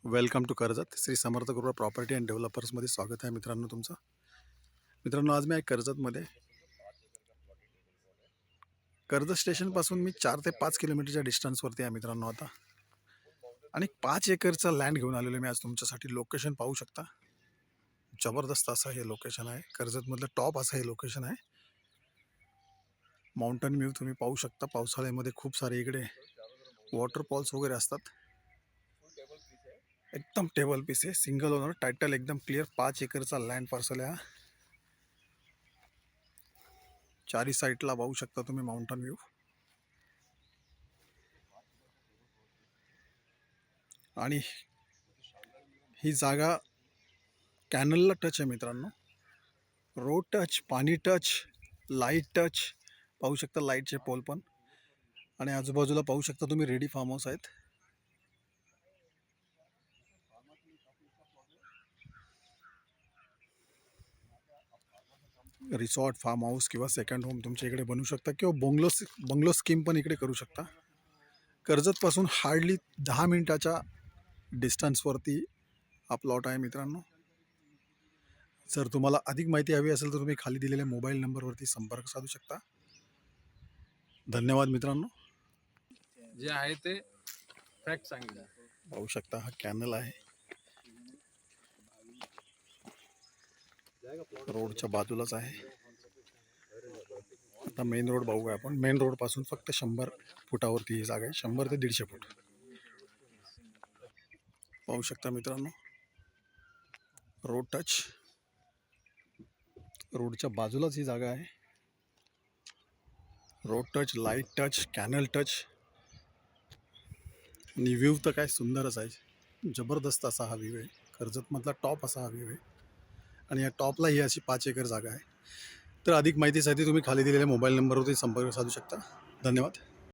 Welcome to Karjat. Shri Samarth Guruvar property and डेव्हलपर्समध्ये स्वागत आहे मित्रांनो तुमचं. मित्रांनो, आज मी आहे कर्जतमध्ये. कर्जत स्टेशनपासून मी 4 ते 5 किलोमीटरच्या डिस्टन्सवरती आहे मित्रांनो आता. आणि 5 एकरचा लँड घेऊन आलेलो मी आज तुमच्यासाठी. लोकेशन पाहू शकता. जबरदस्त असं हे लोकेशन आहे. कर्जतमधलं टॉप असं हे लोकेशन आहे. माउंटन व्ह्यू तुम्ही पाहू शकता. पावसाळ्यामध्ये खूप सारे इकडे वॉटरफॉल्स वगैरे असतात. एकदम टेबल पीस आहे. सिंगल ओनर, टायटल एकदम क्लिअर. 5 एकरचा लँड पार्सल आहे. चारी साईडला पाहू शकता तुम्ही माउंटन व्ह्यू. आणि ही जागा कॅनलला टच आहे मित्रांनो. रोड टच, पाणी टच, लाईट टच. पाहू शकता लाईटचे पोल पण. आणि आजूबाजूला पाहू शकता तुम्ही रेडी फार्म हाऊस आहेत. रिसॉर्ट, फार्म हाऊस किंवा सेकंड होम तुमच्या इकडे बनवू शकता, किंवा बंगलो स्कीम पण इकडे करू शकता. कर्जतपासून हार्डली 10 मिनिटाच्या डिस्टन्सवरती हा प्लॉट आहे मित्रांनो. जर तुम्हाला अधिक माहिती हवी असेल तर तुम्ही खाली दिलेल्या मोबाईल नंबरवरती संपर्क साधू शकता. धन्यवाद मित्रांनो. जे आहे ते फॅक्ट सांगितलं. पाहू शकता हा कॅनल आहे. रोडच्या बाजूलाच आहे. आता मेन रोड बघूया आपण. मेन रोड पासून फक्त 100 फुटावरती ही जागा आहे. 100 ते 150 फूट. पाहू शकता मित्रांनो, रोड टच. रोडच्या बाजूलाच ही जागा आहे. Road touch, light touch, canal touch. आणि व्ह्यू तर काय सुंदरच आहे. जबरदस्त असा हा व्ह्यू आहे. कर्जतमधला टॉप असा हा व्ह्यू आहे. आणि या टॉपला ही अशी 5 एकर जागा आहे. तर अधिक माहितीसाठी तुम्ही खाली दिलेल्या मोबाईल नंबरवरती संपर्क साधू शकता. धन्यवाद.